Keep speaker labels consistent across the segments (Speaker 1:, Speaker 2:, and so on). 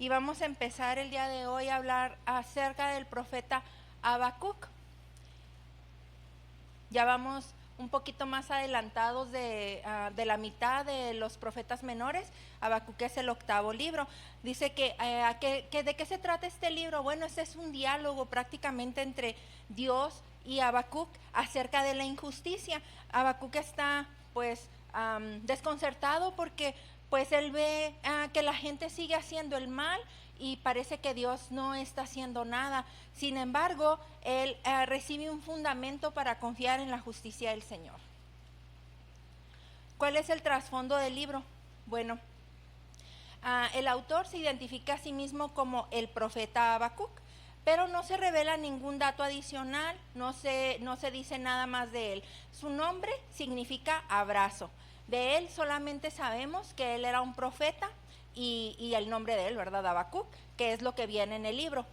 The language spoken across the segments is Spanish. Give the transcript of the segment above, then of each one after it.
Speaker 1: y vamos a empezar el día de hoy a hablar acerca del profeta Habacuc. Ya vamos un poquito más adelantados de la mitad de los profetas menores. Habacuc es el 8º libro. Dice que ¿de qué se trata este libro? Bueno, este es un diálogo prácticamente entre Dios y Habacuc acerca de la injusticia. Habacuc está pues desconcertado porque pues él ve que la gente sigue haciendo el mal y parece que Dios no está haciendo nada. Sin embargo, él recibe un fundamento para confiar en la justicia del Señor. ¿Cuál es el trasfondo del libro? Bueno, el autor se identifica a sí mismo como el profeta Habacuc, pero no se revela ningún dato adicional, no se dice nada más de él. Su nombre significa abrazo. De él solamente sabemos que él era un profeta y el nombre de él, ¿verdad? Habacuc, que es lo que viene en el libro.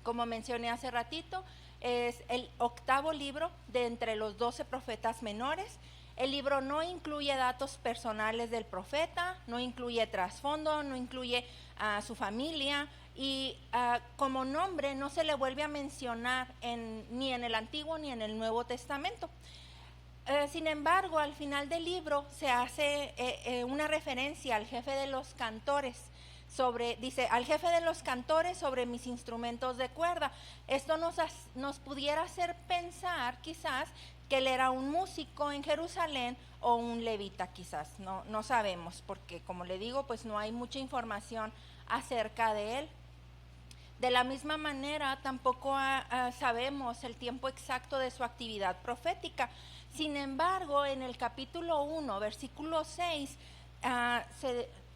Speaker 1: Como mencioné hace ratito, es el 8º libro de entre los 12 profetas menores. El libro no incluye datos personales del profeta, no incluye trasfondo, no incluye a su familia y como nombre no se le vuelve a mencionar ni en el Antiguo ni en el Nuevo Testamento. Sin embargo, al final del libro se hace una referencia al jefe de los cantores. Dice, al jefe de los cantores sobre mis instrumentos de cuerda. Esto nos pudiera hacer pensar quizás que él era un músico en Jerusalén o un levita quizás, no sabemos, porque como le digo, pues no hay mucha información acerca de él. De la misma manera, tampoco sabemos el tiempo exacto de su actividad profética. Sin embargo, en el capítulo 1, versículo 6,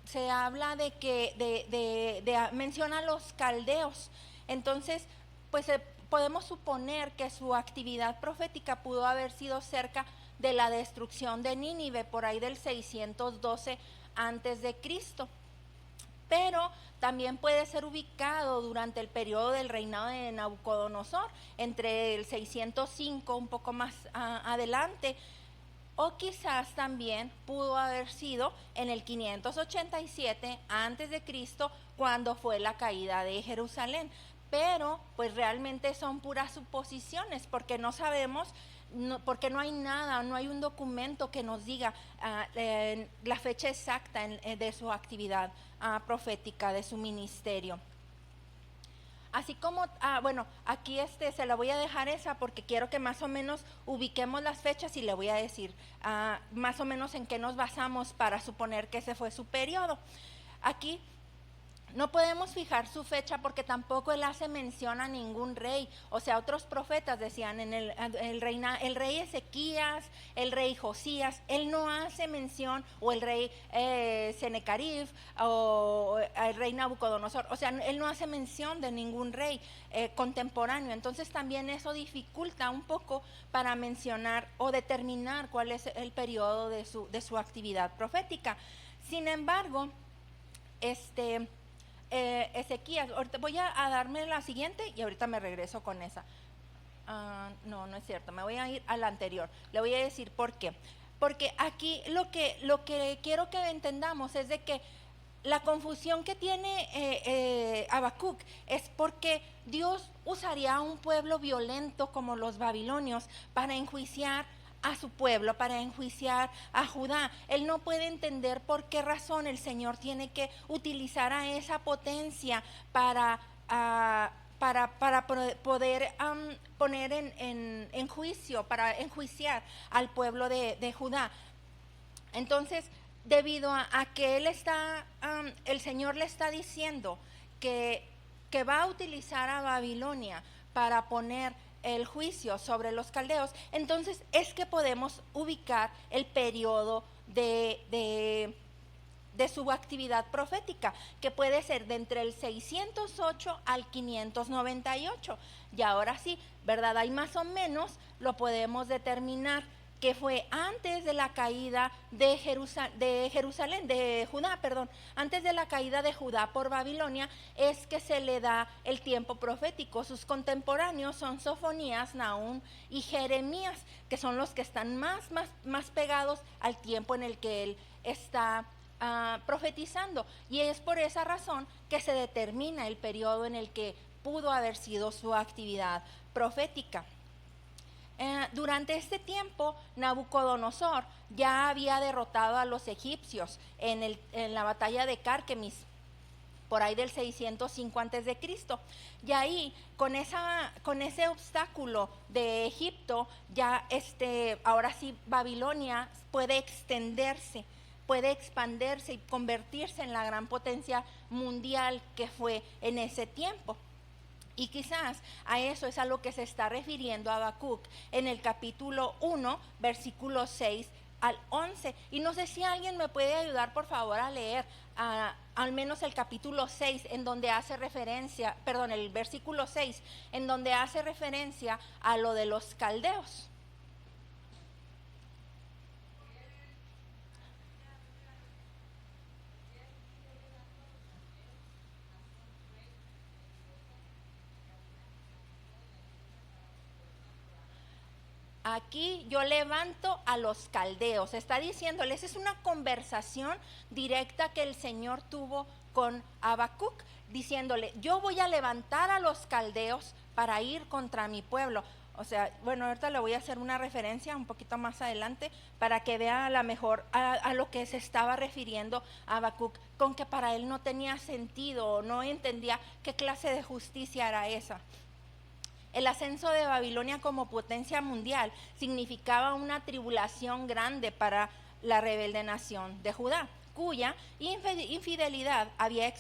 Speaker 1: se habla de que menciona a los caldeos. Entonces, pues podemos suponer que su actividad profética pudo haber sido cerca de la destrucción de Nínive, por ahí del 612 antes de Cristo. Pero también puede ser ubicado durante el periodo del reinado de Nabucodonosor, entre el 605, un poco más adelante, o quizás también pudo haber sido en el 587 antes de Cristo, cuando fue la caída de Jerusalén. Pero pues realmente son puras suposiciones, porque no sabemos, porque no hay nada, no hay un documento que nos diga la fecha exacta de su actividad profética, de su ministerio. Así como, bueno, aquí se la voy a dejar esa porque quiero que más o menos ubiquemos las fechas y le voy a decir más o menos en qué nos basamos para suponer que ese fue su periodo. Aquí no podemos fijar su fecha porque tampoco él hace mención a ningún rey. O sea, otros profetas decían el rey Ezequías, el rey Josías. Él no hace mención, o el rey Senecarib, o el rey Nabucodonosor. O sea, él no hace mención de ningún rey contemporáneo. Entonces también eso dificulta un poco para mencionar o determinar cuál es el periodo de su actividad profética. Sin embargo, Ezequías, ahorita voy a darme la siguiente y ahorita me regreso con esa. No es cierto, me voy a ir a la anterior. Le voy a decir por qué. Porque aquí lo que quiero que entendamos es de que la confusión que tiene Habacuc es porque Dios usaría a un pueblo violento como los babilonios para enjuiciar a su pueblo, para enjuiciar a Judá. Él no puede entender por qué razón el Señor tiene que utilizar a esa potencia para poder poner en juicio, para enjuiciar al pueblo de Judá. Entonces, debido a que el Señor le está diciendo que va a utilizar a Babilonia para poner el juicio sobre los caldeos, entonces es que podemos ubicar el periodo de su actividad profética, que puede ser de entre el 608 al 598. Y ahora sí, ¿verdad? Ahí más o menos lo podemos determinar, que fue antes de la caída de Jerusalén, de Judá, perdón, antes de la caída de Judá por Babilonia, es que se le da el tiempo profético. Sus contemporáneos son Sofonías, Nahum y Jeremías, que son los que están más pegados al tiempo en el que él está profetizando, y es por esa razón que se determina el periodo en el que pudo haber sido su actividad profética. Durante este tiempo, Nabucodonosor ya había derrotado a los egipcios en la batalla de Cárquemis, por ahí del 605 a.C. Y ahí, con ese obstáculo de Egipto, ya ahora sí Babilonia puede extenderse, puede expandirse y convertirse en la gran potencia mundial que fue en ese tiempo. Y quizás a eso es a lo que se está refiriendo Habacuc en el capítulo 1, versículos 6 al 11. Y no sé si alguien me puede ayudar, por favor, a leer al menos el capítulo 6, en donde hace referencia, el versículo 6, en donde hace referencia a lo de los caldeos. Aquí yo levanto a los caldeos. Está diciéndoles, es una conversación directa que el Señor tuvo con Habacuc, diciéndole, yo voy a levantar a los caldeos para ir contra mi pueblo. O sea, bueno, ahorita le voy a hacer una referencia un poquito más adelante para que vea a lo mejor a lo que se estaba refiriendo Habacuc, con que para él no tenía sentido, no entendía qué clase de justicia era esa. El ascenso de Babilonia como potencia mundial significaba una tribulación grande para la rebelde nación de Judá, cuya infidelidad había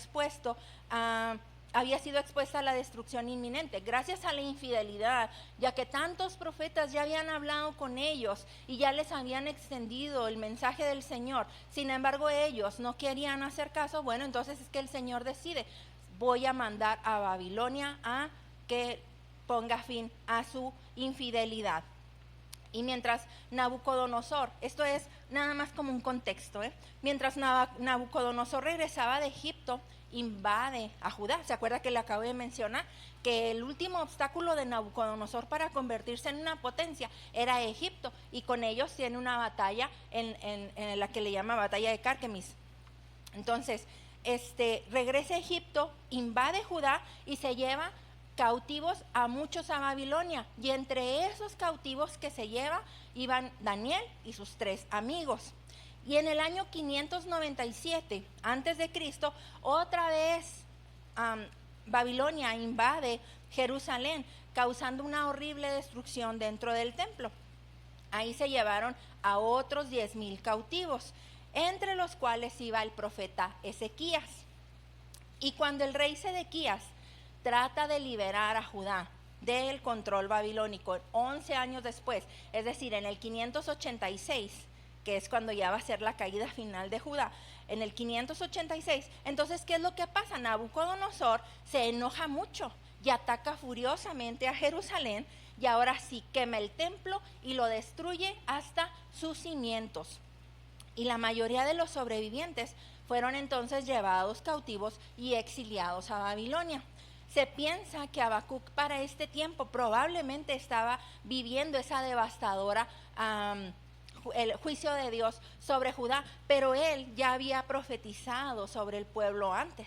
Speaker 1: sido expuesta a la destrucción inminente. Gracias a la infidelidad, ya que tantos profetas ya habían hablado con ellos y ya les habían extendido el mensaje del Señor, sin embargo ellos no querían hacer caso. Bueno, entonces es que el Señor decide, voy a mandar a Babilonia a que ponga fin a su infidelidad. Y mientras Nabucodonosor, esto es nada más como un contexto, mientras Nabucodonosor regresaba de Egipto, invade a Judá. ¿Se acuerda que le acabo de mencionar que el último obstáculo de Nabucodonosor para convertirse en una potencia era Egipto? Y con ellos tiene una batalla en la que le llama batalla de Cárquemis. Entonces, regresa a Egipto, invade Judá y se lleva cautivos a muchos a Babilonia, y entre esos cautivos que se lleva iban Daniel y sus 3 amigos. Y en el año 597 a.C., otra vez Babilonia invade Jerusalén, causando una horrible destrucción dentro del templo. Ahí se llevaron a otros 10,000 cautivos, entre los cuales iba el profeta Ezequías. Y cuando el rey Sedequías trata de liberar a Judá del control babilónico 11 años después, es decir, en el 586, que es cuando ya va a ser la caída final de Judá, en el 586, entonces, ¿qué es lo que pasa? Nabucodonosor se enoja mucho y ataca furiosamente a Jerusalén, y ahora sí quema el templo y lo destruye hasta sus cimientos. Y la mayoría de los sobrevivientes fueron entonces llevados cautivos y exiliados a Babilonia. Se piensa que Habacuc para este tiempo probablemente estaba viviendo esa devastadora el juicio de Dios sobre Judá, pero él ya había profetizado sobre el pueblo antes.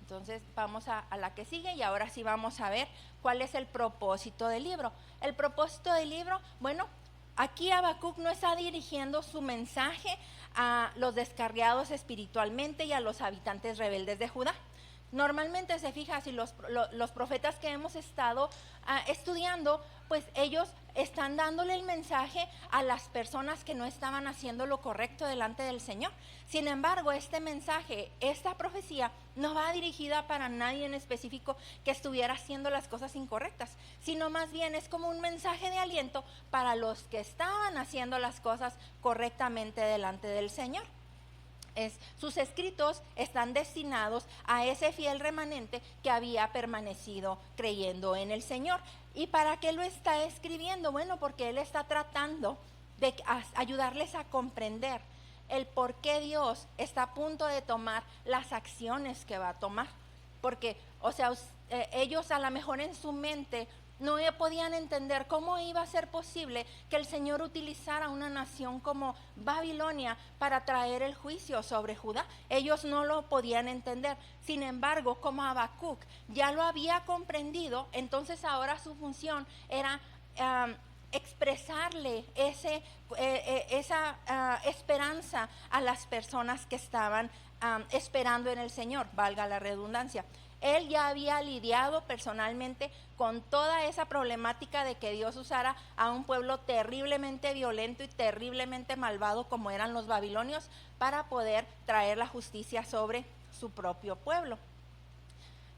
Speaker 1: Entonces vamos a la que sigue, y ahora sí vamos a ver cuál es el propósito del libro. El propósito del libro, bueno, aquí Habacuc no está dirigiendo su mensaje a los descarriados espiritualmente y a los habitantes rebeldes de Judá. Normalmente se fija, si los profetas que hemos estado estudiando, pues ellos están dándole el mensaje a las personas que no estaban haciendo lo correcto delante del Señor. Sin embargo, este mensaje, esta profecía, no va dirigida para nadie en específico que estuviera haciendo las cosas incorrectas, sino más bien es como un mensaje de aliento para los que estaban haciendo las cosas correctamente delante del Señor. Sus escritos están destinados a ese fiel remanente que había permanecido creyendo en el Señor. ¿Y para qué lo está escribiendo? Bueno, porque él está tratando de ayudarles a comprender el por qué Dios está a punto de tomar las acciones que va a tomar. Porque, o sea, ellos a lo mejor en su mente no podían entender cómo iba a ser posible que el Señor utilizara una nación como Babilonia para traer el juicio sobre Judá. Ellos no lo podían entender. Sin embargo, como Habacuc ya lo había comprendido, entonces ahora su función era expresarle esa esperanza a las personas que estaban esperando en el Señor, valga la redundancia. Él ya había lidiado personalmente con toda esa problemática de que Dios usara a un pueblo terriblemente violento y terriblemente malvado como eran los babilonios para poder traer la justicia sobre su propio pueblo.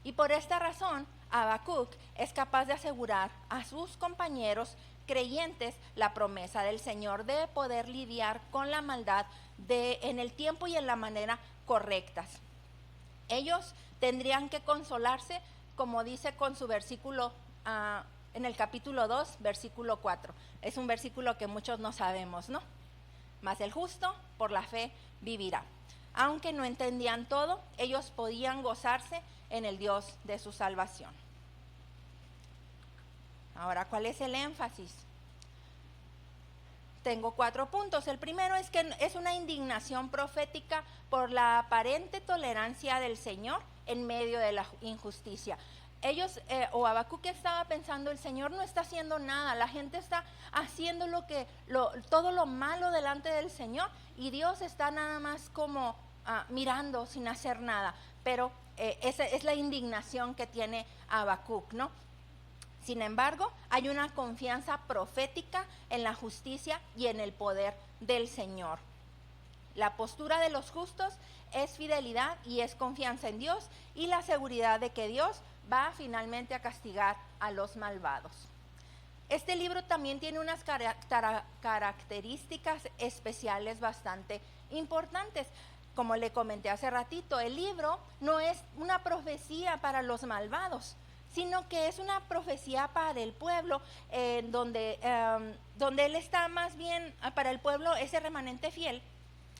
Speaker 1: Y por esta razón, Habacuc es capaz de asegurar a sus compañeros creyentes la promesa del Señor de poder lidiar con la maldad en el tiempo y en la manera correctas. Ellos tendrían que consolarse, como dice con su versículo en el capítulo 2, versículo 4. Es un versículo que muchos no sabemos, ¿no? Mas el justo por la fe vivirá. Aunque no entendían todo, ellos podían gozarse en el Dios de su salvación. Ahora, ¿cuál es el énfasis? Tengo 4 puntos. El primero es que es una indignación profética por la aparente tolerancia del Señor en medio de la injusticia. Ellos, o Habacuc estaba pensando, el Señor no está haciendo nada, la gente está haciendo todo lo malo delante del Señor y Dios está nada más como mirando sin hacer nada. Pero esa es la indignación que tiene Habacuc, ¿no? Sin embargo, hay una confianza profética en la justicia y en el poder del Señor. La postura de los justos es fidelidad y es confianza en Dios y la seguridad de que Dios va finalmente a castigar a los malvados. Este libro también tiene unas características especiales bastante importantes. Como le comenté hace ratito, el libro no es una profecía para los malvados, sino que es una profecía para el pueblo, donde él está más bien, para el pueblo, ese remanente fiel,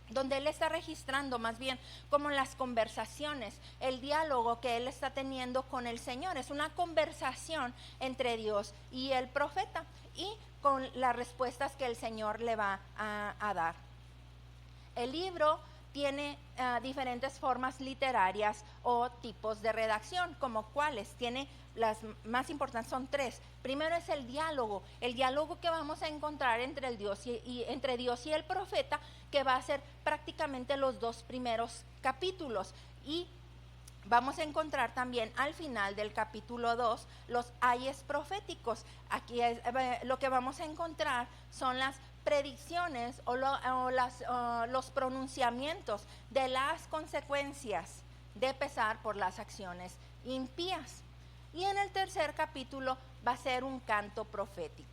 Speaker 1: donde él está registrando más bien como las conversaciones, el diálogo que él está teniendo con el Señor. Es una conversación entre Dios y el profeta y con las respuestas que el Señor le va a dar. El libro tiene diferentes formas literarias o tipos de redacción, como cuáles. Tiene las más importantes, son 3. Primero es el diálogo que vamos a encontrar entre Dios y el profeta, que va a ser prácticamente los 2 primeros capítulos. Y vamos a encontrar también al final del capítulo 2 los ayes proféticos. Aquí lo que vamos a encontrar son las predicciones o los pronunciamientos de las consecuencias de pesar por las acciones impías. Y en el tercer capítulo va a ser un canto profético.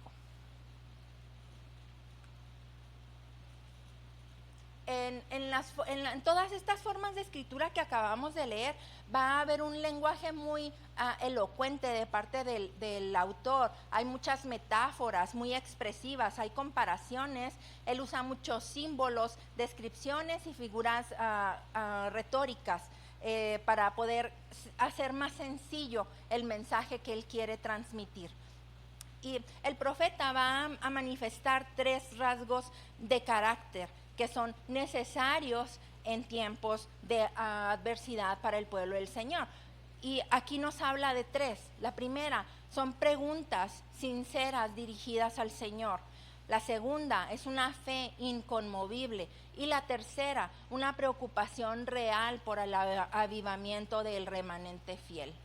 Speaker 1: En todas estas formas de escritura que acabamos de leer, va a haber un lenguaje muy elocuente de parte del autor. Hay muchas metáforas muy expresivas, hay comparaciones, él usa muchos símbolos, descripciones y figuras retóricas para poder hacer más sencillo el mensaje que él quiere transmitir. Y el profeta va a manifestar 3 rasgos de carácter que son necesarios en tiempos de adversidad para el pueblo del Señor. Y aquí nos habla de 3. La primera son preguntas sinceras dirigidas al Señor. La segunda es una fe inconmovible. Y la tercera, una preocupación real por el avivamiento del remanente fiel.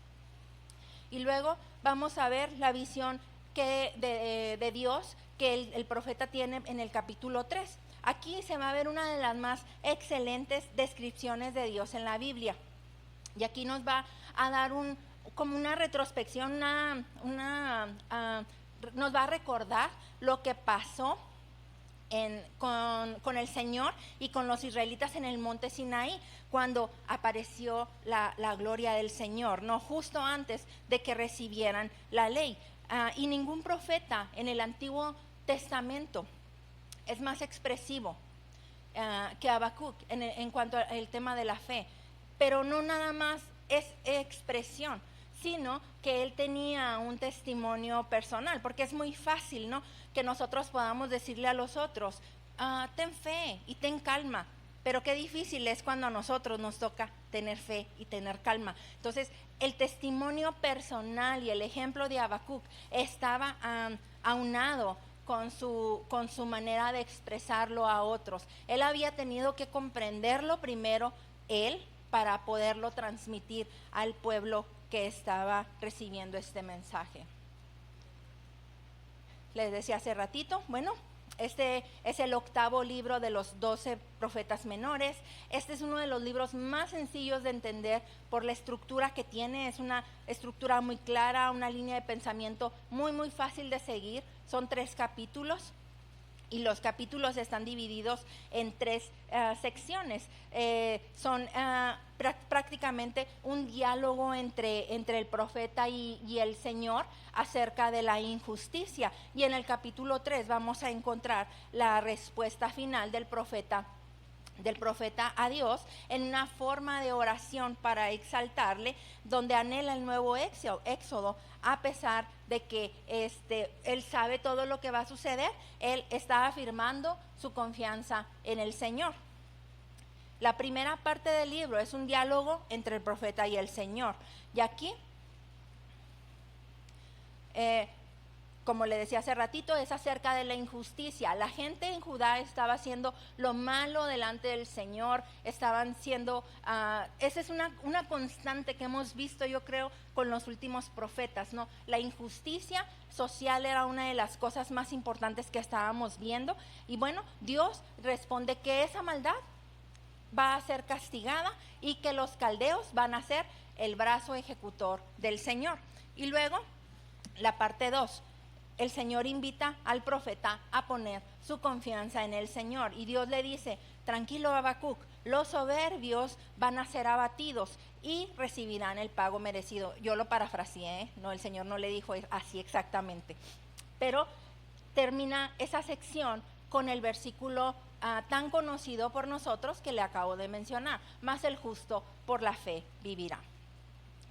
Speaker 1: Y luego vamos a ver la visión de Dios que el profeta tiene en el capítulo 3. Aquí se va a ver una de las más excelentes descripciones de Dios en la Biblia. Y aquí nos va a dar como una retrospección, nos va a recordar lo que pasó con el Señor y con los israelitas en el monte Sinaí, cuando apareció la gloria del Señor, no justo antes de que recibieran la ley. Y ningún profeta en el Antiguo Testamento es más expresivo que Habacuc en cuanto al tema de la fe, pero no nada más es expresión, sino que él tenía un testimonio personal, porque es muy fácil, ¿no?, que nosotros podamos decirle a los otros, ten fe y ten calma, pero qué difícil es cuando a nosotros nos toca tener fe y tener calma. Entonces, el testimonio personal y el ejemplo de Habacuc estaba aunado con su manera de expresarlo a otros. Él había tenido que comprenderlo primero él para poderlo transmitir al pueblo que estaba recibiendo este mensaje. Les decía hace ratito, bueno, este es el 8º libro de los 12 profetas menores. Este es uno de los libros más sencillos de entender por la estructura que tiene. Es una estructura muy clara, una línea de pensamiento muy, muy fácil de seguir. Son 3 capítulos. Y los capítulos están divididos en 3 secciones. Son prácticamente un diálogo entre el profeta y el Señor acerca de la injusticia. Y en el capítulo 3 vamos a encontrar la respuesta final del profeta a Dios en una forma de oración para exaltarle, donde anhela el nuevo éxodo, a pesar de que él sabe todo lo que va a suceder. Él está afirmando su confianza en el Señor. La primera parte del libro es un diálogo entre el profeta y el Señor, y aquí como le decía hace ratito, es acerca de la injusticia. La gente en Judá estaba haciendo lo malo delante del Señor, estaban siendo, esa es una constante que hemos visto, yo creo, con los últimos profetas, ¿no? La injusticia social era una de las cosas más importantes que estábamos viendo, y bueno, Dios responde que esa maldad va a ser castigada y que los caldeos van a ser el brazo ejecutor del Señor. Y luego, la parte 2. El Señor invita al profeta a poner su confianza en el Señor. Y Dios le dice, tranquilo Habacuc, los soberbios van a ser abatidos y recibirán el pago merecido. Yo lo parafraseé, no, el Señor no le dijo así exactamente. Pero termina esa sección con el versículo tan conocido por nosotros que le acabo de mencionar. Mas el justo por la fe vivirá.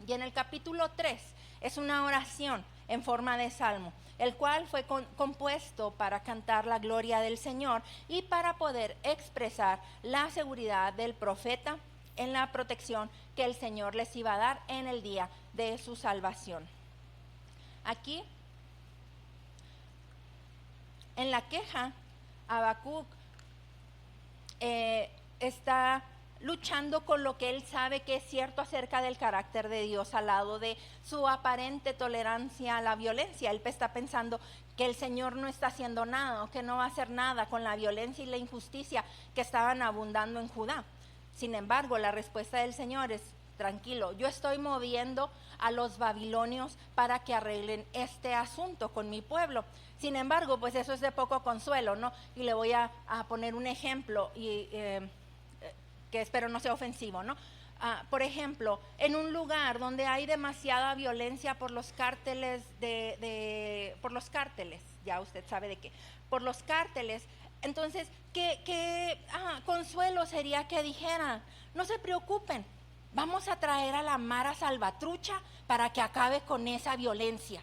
Speaker 1: Y en el capítulo 3 es una oración en forma de salmo, el cual fue compuesto para cantar la gloria del Señor y para poder expresar la seguridad del profeta en la protección que el Señor les iba a dar en el día de su salvación. Aquí, en la queja, Habacuc está luchando con lo que él sabe que es cierto acerca del carácter de Dios, al lado de su aparente tolerancia a la violencia. Él está pensando que el Señor no está haciendo nada, o que no va a hacer nada con la violencia y la injusticia que estaban abundando en Judá. Sin embargo, la respuesta del Señor es, tranquilo, yo estoy moviendo a los babilonios para que arreglen este asunto con mi pueblo. Sin embargo, pues eso es de poco consuelo, ¿no? Y le voy a poner un ejemplo que espero no sea ofensivo, ¿no? Por ejemplo, en un lugar donde hay demasiada violencia por los cárteles por los cárteles, ya usted sabe de qué, por los cárteles, entonces, ¿qué consuelo sería que dijeran, no se preocupen, vamos a traer a la Mara Salvatrucha para que acabe con esa violencia?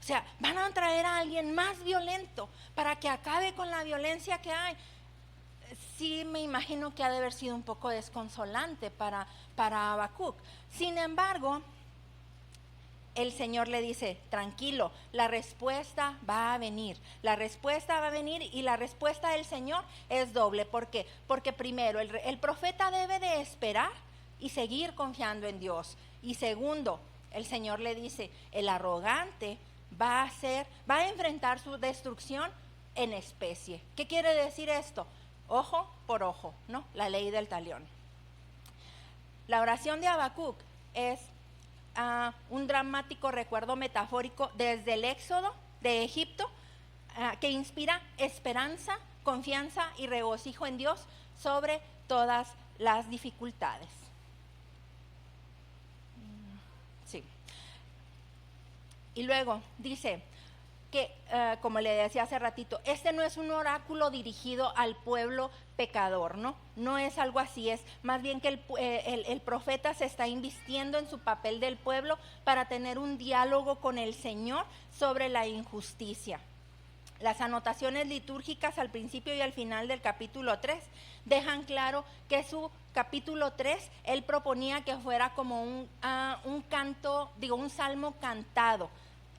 Speaker 1: O sea, van a traer a alguien más violento para que acabe con la violencia que hay. Sí, me imagino que ha de haber sido un poco desconsolante para Habacuc. Sin embargo, el Señor le dice, tranquilo, la respuesta va a venir. La respuesta va a venir, y la respuesta del Señor es doble. ¿Por qué? Porque primero, el profeta debe de esperar y seguir confiando en Dios. Y segundo, el Señor le dice, el arrogante va a enfrentar su destrucción en especie. ¿Qué quiere decir esto? Ojo por ojo, ¿no? La ley del talión. La oración de Habacuc es un dramático recuerdo metafórico desde el éxodo de Egipto, que inspira esperanza, confianza y regocijo en Dios sobre todas las dificultades. Sí. Y luego dice, que, como le decía hace ratito, este no es un oráculo dirigido al pueblo pecador, ¿no? No es algo así, es más bien que el profeta se está invistiendo en su papel del pueblo para tener un diálogo con el Señor sobre la injusticia. Las anotaciones litúrgicas al principio y al final del capítulo 3 dejan claro que su capítulo 3 él proponía que fuera como un salmo cantado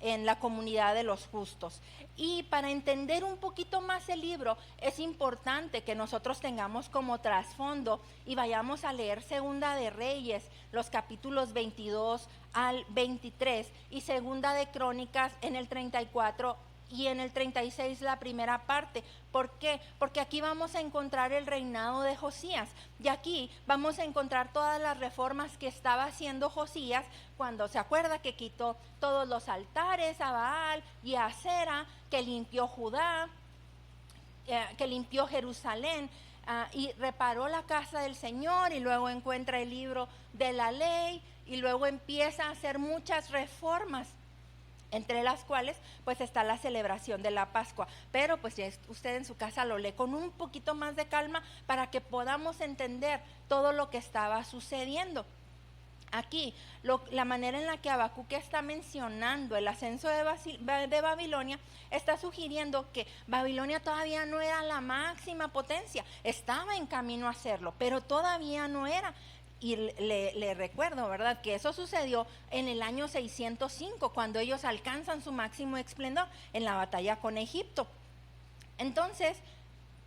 Speaker 1: en la comunidad de los justos. Y para entender un poquito más el libro es importante que nosotros tengamos como trasfondo y vayamos a leer Segunda de Reyes, los capítulos 22 al 23 y Segunda de Crónicas en el 34 y en el 36 la primera parte. ¿Por qué? Porque aquí vamos a encontrar el reinado de Josías y aquí vamos a encontrar todas las reformas que estaba haciendo Josías cuando se acuerda que quitó todos los altares a Baal y a Acera, que limpió Judá, que limpió Jerusalén y reparó la casa del Señor, y luego encuentra el libro de la ley y luego empieza a hacer muchas reformas, entre las cuales pues está la celebración de la Pascua. Pero pues ya usted en su casa lo lee con un poquito más de calma para que podamos entender todo lo que estaba sucediendo. Aquí, la manera en la que Habacuc está mencionando el ascenso de Babilonia, está sugiriendo que Babilonia todavía no era la máxima potencia, estaba en camino a serlo, pero todavía no era. Y le recuerdo, ¿verdad?, que eso sucedió en el año 605, cuando ellos alcanzan su máximo esplendor en la batalla con Egipto. Entonces,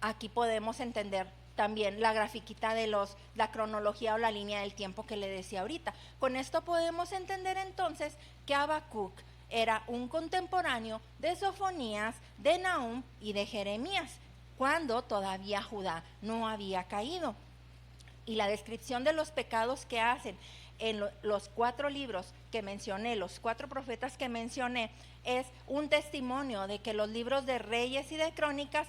Speaker 1: aquí podemos entender también la grafiquita de la cronología o la línea del tiempo que le decía ahorita. Con esto podemos entender entonces que Habacuc era un contemporáneo de Sofonías, de Nahum y de Jeremías, cuando todavía Judá no había caído. Y la descripción de los pecados que hacen en los 4 libros que mencioné, los 4 profetas que mencioné, es un testimonio de que los libros de Reyes y de Crónicas,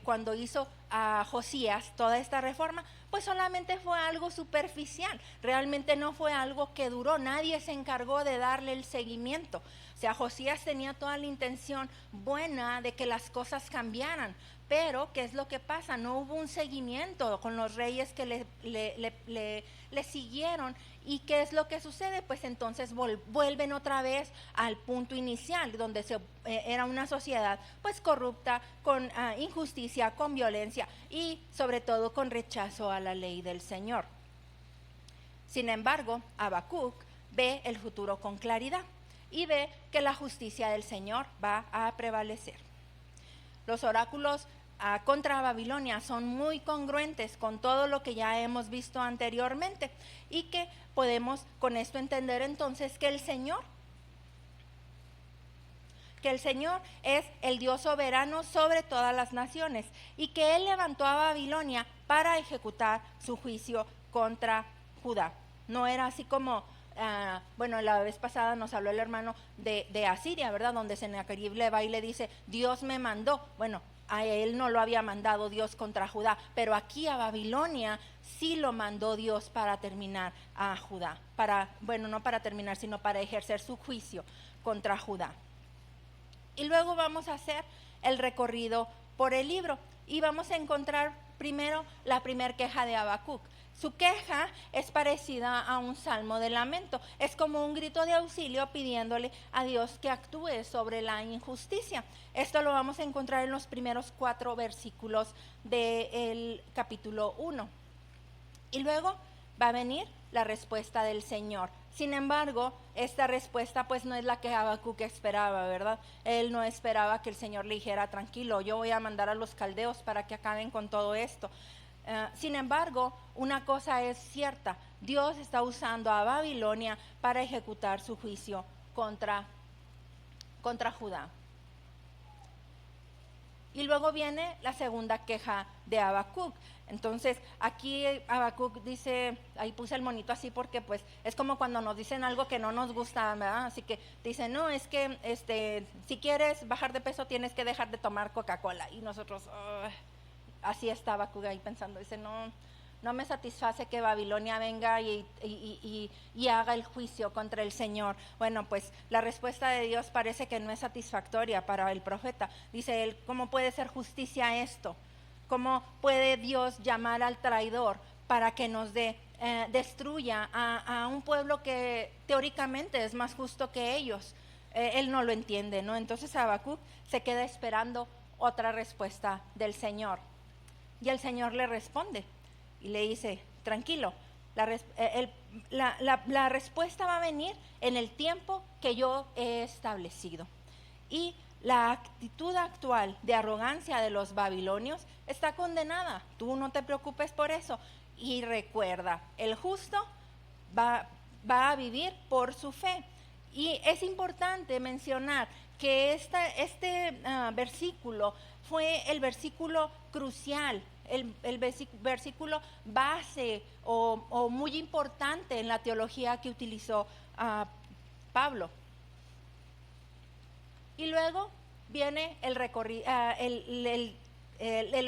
Speaker 1: cuando hizo a Josías toda esta reforma, pues solamente fue algo superficial, realmente no fue algo que duró, nadie se encargó de darle el seguimiento. O sea, Josías tenía toda la intención buena de que las cosas cambiaran, pero ¿qué es lo que pasa? No hubo un seguimiento con los reyes que le siguieron. ¿Y qué es lo que sucede? Pues entonces vuelven otra vez al punto inicial, donde era una sociedad pues corrupta, con injusticia, con violencia y sobre todo con rechazo a la ley del Señor. Sin embargo, Habacuc ve el futuro con claridad y ve que la justicia del Señor va a prevalecer. Los oráculos contra Babilonia son muy congruentes con todo lo que ya hemos visto anteriormente, y que podemos con esto entender entonces que el Señor es el Dios soberano sobre todas las naciones y que Él levantó a Babilonia para ejecutar su juicio contra Judá. No era así como, la vez pasada nos habló el hermano de Asiria, ¿verdad? Donde Sennacherib le va y le dice, Dios me mandó. Bueno, a él no lo había mandado Dios contra Judá, pero aquí a Babilonia sí lo mandó Dios para terminar a Judá. No para terminar, sino para ejercer su juicio contra Judá. Y luego vamos a hacer el recorrido por el libro y vamos a encontrar primero la primer queja de Habacuc. Su queja es parecida a un salmo de lamento, es como un grito de auxilio pidiéndole a Dios que actúe sobre la injusticia. Esto lo vamos a encontrar en los primeros 4 versículos del capítulo 1. Y luego va a venir la respuesta del Señor. Sin embargo, esta respuesta pues no es la que Habacuc esperaba, ¿verdad? Él no esperaba que el Señor le dijera, tranquilo, yo voy a mandar a los caldeos para que acaben con todo esto. Sin embargo, una cosa es cierta, Dios está usando a Babilonia para ejecutar su juicio contra Judá. Y luego viene la segunda queja de Habacuc. Entonces, aquí Habacuc dice, ahí puse el monito así porque pues es como cuando nos dicen algo que no nos gusta, ¿verdad? Así que dice, no, es que si quieres bajar de peso tienes que dejar de tomar Coca-Cola. Y nosotros, así está Habacuc ahí pensando, dice, no, no me satisface que Babilonia venga y haga el juicio contra el Señor. Bueno, pues la respuesta de Dios parece que no es satisfactoria para el profeta. Dice él, ¿cómo puede ser justicia esto? ¿Cómo puede Dios llamar al traidor para que nos destruya a un pueblo que teóricamente es más justo que ellos? Él no lo entiende, ¿no? Entonces Habacuc se queda esperando otra respuesta del Señor. Y el Señor le responde y le dice, tranquilo, la respuesta va a venir en el tiempo que yo he establecido. Y la actitud actual de arrogancia de los babilonios está condenada. Tú no te preocupes por eso. Y recuerda, el justo va a vivir por su fe. Y es importante mencionar que este versículo fue el versículo crucial, el versículo base o muy importante en la teología que utilizó Pablo. Y luego viene el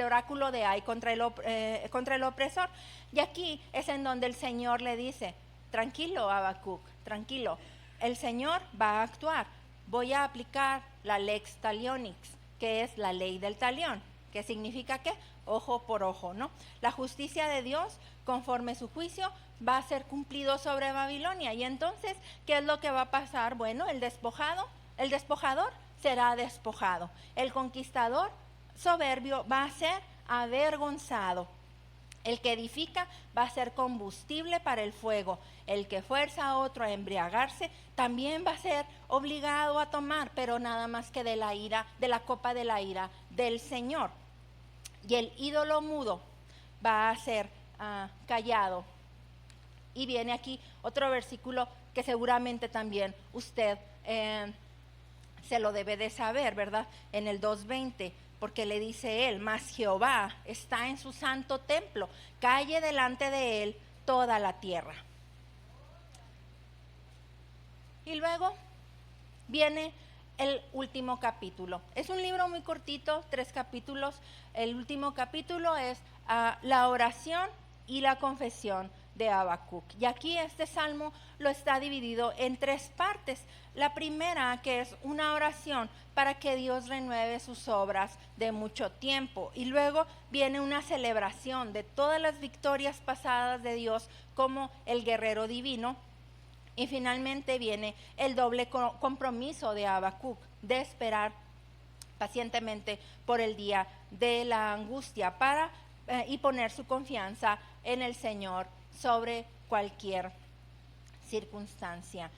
Speaker 1: oráculo de Ai contra el opresor. Y aquí es en donde el Señor le dice, tranquilo Habacuc, tranquilo, el Señor va a actuar. Voy a aplicar la lex talionix, que es la ley del talión, que significa ¿qué? Ojo por ojo, ¿no? La justicia de Dios, conforme su juicio, va a ser cumplido sobre Babilonia. Y entonces, ¿qué es lo que va a pasar? Bueno, el despojador será despojado. El conquistador soberbio va a ser avergonzado. El que edifica va a ser combustible para el fuego. El que fuerza a otro a embriagarse también va a ser obligado a tomar, pero nada más que de la copa de la ira del Señor. Y el ídolo mudo va a ser callado. Y viene aquí otro versículo que seguramente también usted se lo debe de saber, ¿verdad? En el 2:20. Porque le dice él, mas Jehová está en su santo templo, calle delante de él toda la tierra. Y luego viene el último capítulo. Es un libro muy cortito, 3 capítulos. El último capítulo es la oración y la confesión de Habacuc. Y aquí este salmo lo está dividido en 3 partes. La primera, que es una oración para que Dios renueve sus obras de mucho tiempo. Y luego viene una celebración de todas las victorias pasadas de Dios como el guerrero divino. Y finalmente viene el doble compromiso de Habacuc de esperar pacientemente por el día de la angustia y poner su confianza en el Señor sobre cualquier circunstancia.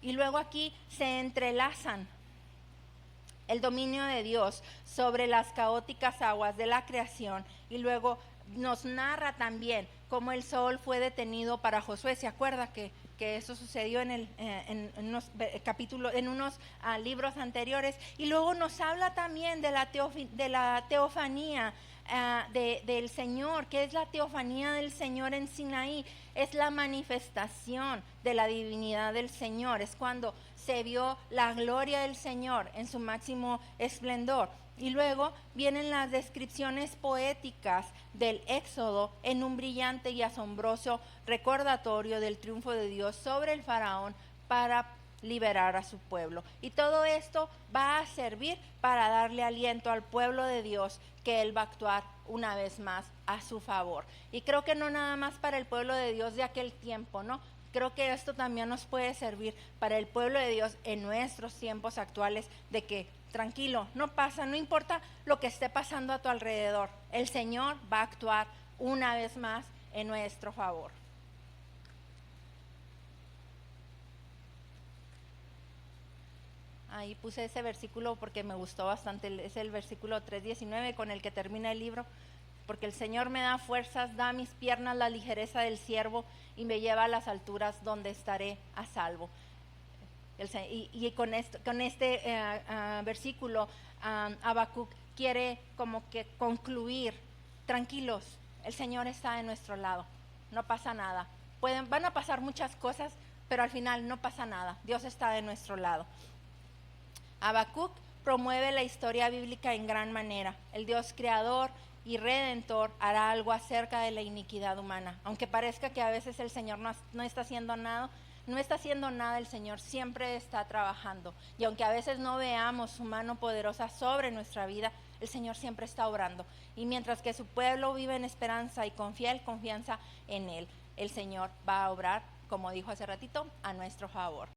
Speaker 1: Y luego aquí se entrelazan el dominio de Dios sobre las caóticas aguas de la creación, y luego nos narra también cómo el sol fue detenido para Josué. ¿Se acuerda que eso sucedió en unos capítulos, en unos libros anteriores? Y luego nos habla también de la teofanía del Señor. ¿Qué es la teofanía del Señor en Sinaí? Es la manifestación de la divinidad del Señor. Es cuando se vio la gloria del Señor en su máximo esplendor. Y luego vienen las descripciones poéticas del Éxodo en un brillante y asombroso recordatorio del triunfo de Dios sobre el faraón para liberar a su pueblo. Y todo esto va a servir para darle aliento al pueblo de Dios, que Él va a actuar una vez más a su favor. Y creo que no nada más para el pueblo de Dios de aquel tiempo, ¿no? Creo que esto también nos puede servir para el pueblo de Dios en nuestros tiempos actuales, de que tranquilo, no pasa, no importa lo que esté pasando a tu alrededor, el Señor va a actuar una vez más en nuestro favor. Ahí puse ese versículo porque me gustó bastante, es el versículo 3:19 con el que termina el libro. Porque el Señor me da fuerzas, da a mis piernas la ligereza del ciervo y me lleva a las alturas donde estaré a salvo. Y con este versículo, Habacuc quiere como que concluir, tranquilos, el Señor está de nuestro lado, no pasa nada. Van a pasar muchas cosas, pero al final no pasa nada, Dios está de nuestro lado. Habacuc promueve la historia bíblica en gran manera. El Dios creador y redentor hará algo acerca de la iniquidad humana. Aunque parezca que a veces el Señor no está haciendo nada, el Señor siempre está trabajando. Y aunque a veces no veamos su mano poderosa sobre nuestra vida, el Señor siempre está obrando. Y mientras que su pueblo vive en esperanza y confianza en Él, el Señor va a obrar, como dijo hace ratito, a nuestro favor.